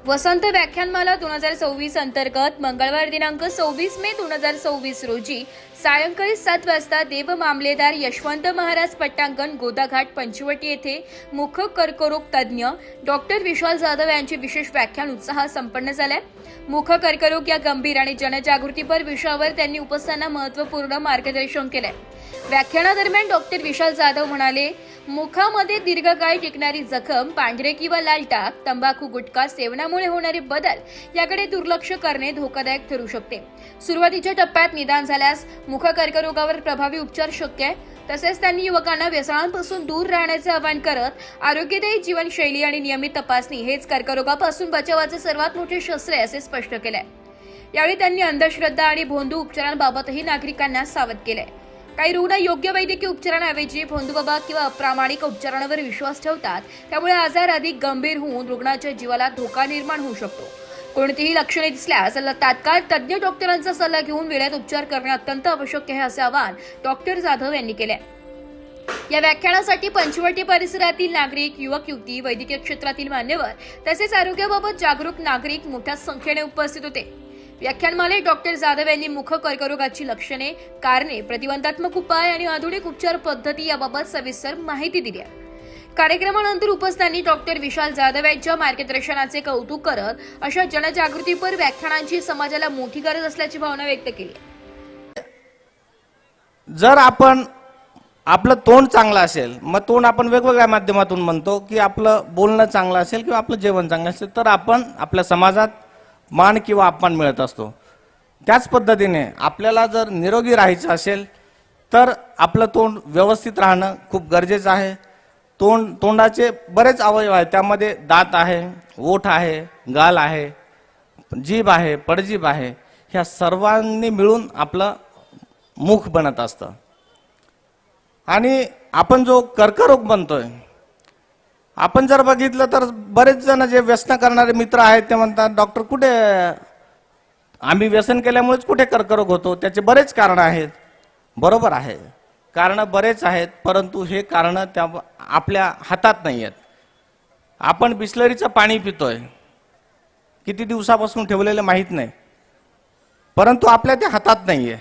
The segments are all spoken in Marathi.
वसंत व्याख्यानमाला 2024 अंतर्गत मंगळवार दिनांक 26 मे 2024 रोजी सायंकाळी 7 वाजता देव मामलेदार यशवंत महाराज पट्टांगण गोदाघाट पंचवटी येथे मुख कर्करोग तज्ज्ञ डॉक्टर विशाल जाधव यांचे विशेष व्याख्यान उत्साहात संपन्न झाले। मुख कर्करोग या गंभीर आणि जनजागृतीपर विषयावर त्यांनी उपस्थितांना महत्त्वपूर्ण मार्गदर्शन केले। व्याख्यानादरम्यान डॉक्टर विशाल जाधव म्हणाले, मुखामध्ये दीर्घकाळ टिकणारी जखम, पांढरे किंवा लाल डाग, तंबाखू गुटखा सेवनामुळे होणारे बदल याकडे दुर्लक्ष करणे धोकादायक ठरू शकते। सुरुवातीच्या टप्प्यात निदान झाल्यास मुख कर्करोगावर प्रभावी उपचार शक्य आहे। तसेच त्यांनी युवकांना व्यसनांपासून दूर राहण्याचे आवाहन करत आरोग्यदायी जीवनशैली आणि नियमित तपासणी हेच कर्करोगापासून बचावाचे सर्वात मोठे शस्त्र आहे असे स्पष्ट केले। यावेळी त्यांनी अंधश्रद्धा आणि भोंदू उपचारांबाबतही नागरिकांना सावध केले। काही रुग्ण योग्य वैद्यकीय उपचारांऐवजी भोंदूबाबा किंवा अप्रामाणिक उपचारांवर विश्वास ठेवतात, त्यामुळे आजार अधिक गंभीर होऊन रुग्णाच्या जीवाला धोका निर्माण होऊ शकतो। कोणतीही लक्षणे दिसल्यास तात्काळ तज्ज्ञ डॉक्टरांचा सल्ला घेऊन वेळेत उपचार करणे अत्यंत आवश्यक आहे असे आवाहन डॉक्टर जाधव यांनी केले। या व्याख्यानासाठी पंचवटी परिसरातील नागरिक, युवक युवती, वैद्यकीय क्षेत्रातील मान्यवर तसेच आरोग्याबाबत जागरूक नागरिक मोठ्या संख्येने उपस्थित होते। व्याख्यानमालेत डॉक्टर जाधव यांनी मुख कर्करोगाची लक्षणे, कारणे, प्रतिबंधात्मक उपाय आणि आधुनिक उपचार पद्धती याबाबत सविस्तर माहिती दिली आहे। कार्यक्रमानंतर उपस्थितांनी डॉक्टर विशाल जाधव यांच्या मार्गदर्शनाचे कौतुक करत अशा जनजागृतीपर व्याख्यानांची समाजाला मोठी गरज असल्याची भावना व्यक्त केली। जर आपण आपलं तोंड चांगलं असेल, मग तोंड आपण वेगवेगळ्या माध्यमातून म्हणतो की आपलं बोलणं चांगलं असेल किंवा आपलं जेवण चांगलं असेल तर आपण आपल्या समाजात मान किंवा अपमान मिळत असतो। त्याच पद्धतीने आपल्याला जर निरोगी राहायचं असेल तर आपलं तोंड व्यवस्थित राहणं खूप गरजेचं आहे। तोंडाचे बरेच अवयव आहेत, त्यामध्ये दात आहे, ओठ आहे, गाल आहे, जीभ आहे, पडजीभ आहे, ह्या सर्वांनी मिळून आपलं मुख बनत असतं। आणि आपण जो कर्करोग बनतोय, आपण जर बघितलं तर बरेच जण जे व्यसन करणारे मित्र आहेत ते म्हणतात, डॉक्टर कुठे आम्ही व्यसन केल्यामुळेच कुठे कर्करोग होतो, त्याचे बरेच कारण आहेत। बरोबर आहे, कारण बरेच आहेत, परंतु हे कारण त्या आपल्या हातात नाही आहेत। आपण बिस्लरीचं पाणी पितोय, किती दिवसापासून ठेवलेलं माहीत नाही, परंतु आपल्या त्या हातात नाही आहे।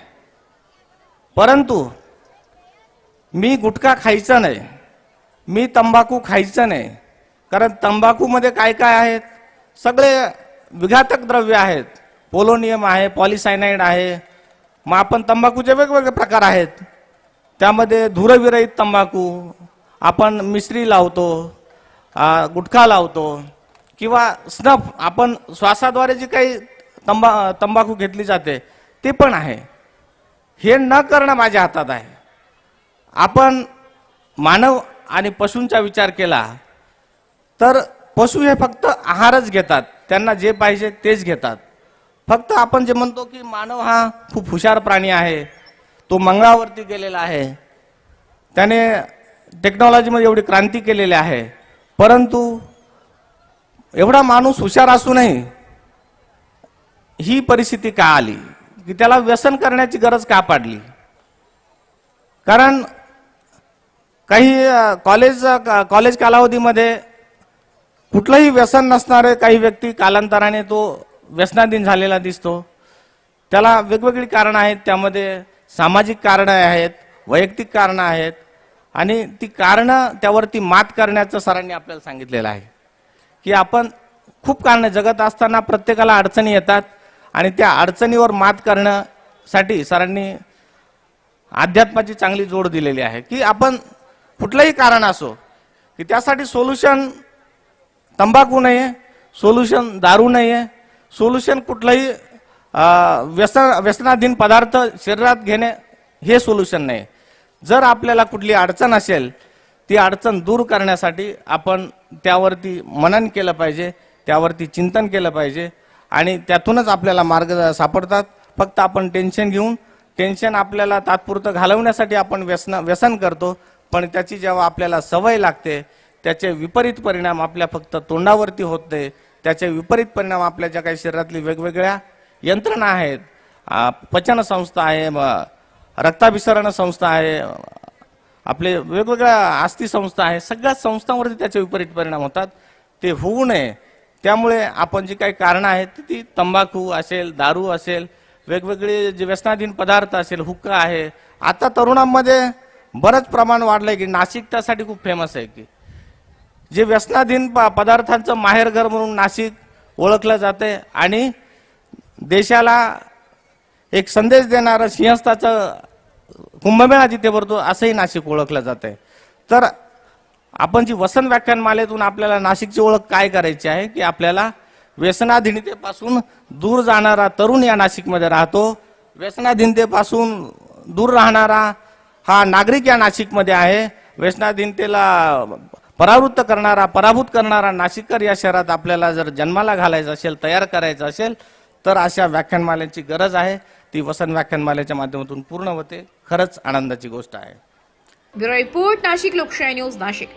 परंतु मी गुटखा खायचा नाही, मी तंबाखू खायचं नाही, कारण तंबाखूमध्ये काय काय आहेत, सगळे विघातक द्रव्य आहेत, पोलोनियम आहे, पॉलिसायनाइड आहे। मग आपण तंबाखूचे वेगवेगळे प्रकार आहेत, त्यामध्ये धूरविरहित तंबाखू, आपण मिश्री लावतो, गुटखा लावतो किंवा स्नफ, आपण श्वासाद्वारे जी काही तंबाखू घेतली जाते ते पण आहे। हे न करणं माझ्या हातात आहे। आपण मानव आणि पशूंचा विचार केला तर पशु हे फक्त आहारच घेतात, त्यांना जे पाहिजे तेच घेतात। फक्त आपण जे म्हणतो की मानव हा खूप हुशार प्राणी आहे, तो मंगळावरती गेलेला आहे, त्याने टेक्नॉलॉजीमध्ये एवढी क्रांती केलेली आहे, परंतु एवढा माणूस हुशार असूनही ही परिस्थिती का आली की त्याला व्यसन करण्याची गरज का पडली? कारण काही कॉलेज कालावधीमध्ये कुठलंही व्यसन नसणारे काही व्यक्ती कालांतराने तो व्यसनाधीन झालेला दिसतो। त्याला वेगवेगळी कारणं आहेत, त्यामध्ये सामाजिक कारणं आहेत, वैयक्तिक कारणं आहेत, आणि ती कारणं त्यावरती मात करण्याचं सरांनी आपल्याला सांगितलेलं आहे की आपण खूप कारणं जगत असताना प्रत्येकाला अडचणी येतात आणि त्या अडचणीवर मात करण्यासाठी सरांनी अध्यात्माची चांगली जोड दिलेली आहे की आपण कुठलंही कारण असो की त्यासाठी सोल्युशन तंबाखू नाही आहे, सोल्युशन दारू नाही आहे, सोल्युशन कुठलंही व्यसनाधीन पदार्थ शरीरात घेणे हे सोल्युशन नाही। जर आपल्याला कुठली अडचण असेल, ती अडचण दूर करण्यासाठी आपण त्यावरती मनन केलं पाहिजे, त्यावरती चिंतन केलं पाहिजे आणि त्यातूनच आपल्याला मार्ग सापडतात। फक्त आपण टेन्शन घेऊन टेन्शन आपल्याला तात्पुरतं घालवण्यासाठी आपण व्यसन करतो, पण त्याची जेव्हा आपल्याला सवय लागते त्याचे विपरीत परिणाम आपल्या फक्त तोंडावरती होते, त्याचे विपरीत परिणाम आपल्या ज्या काही शरीरातली वेगवेगळ्या यंत्रणा आहेत, पचन संस्था आहे, रक्ताभिसरण संस्था आहे, आपले वेगवेगळ्या अस्थि संस्था आहे, सगळ्या संस्थांवरती त्याचे विपरीत परिणाम होतात। ते होऊ नये त्यामुळे आपण जी काही कारणं आहेत ती तंबाखू असेल, दारू असेल, वेगवेगळे जे व्यसनाधीन पदार्थ असेल, हुक्का आहे. आता तरुणांमध्ये बरंच प्रमाण वाढलंय की नाशिक त्यासाठी खूप फेमस आहे की जे व्यसनाधीन पदार्थांचं माहेरघर म्हणून नाशिक ओळखलं जाते आणि देशाला एक संदेश देणारं सिंहस्थाचं कुंभमेळा जिथे भरतो असंही नाशिक ओळखलं जाते. तर आपण जी वसंत व्याख्यानमालेतून आपल्याला नाशिकची ओळख काय करायची आहे की आपल्याला व्यसनाधीनतेपासून दूर जाणारा तरुण या नाशिकमध्ये राहतो. व्यसनाधीनतेपासून दूर राहणारा हा नागरिक या नाशिकमध्ये आहे. व्यसनाधीनतेला पराभूत करणारा नाशिककर या शहरात आपल्याला जर जन्माला घालायचं असेल, तयार करायचं असेल तर अशा व्याख्यानमालेची गरज आहे. ती वसंत व्याख्यानमालेच्या माध्यमातून पूर्ण होते. खरंच आनंदाची गोष्ट आहे. ब्युरो रिपोर्ट, नाशिक लोकशाही न्यूज, नाशिक.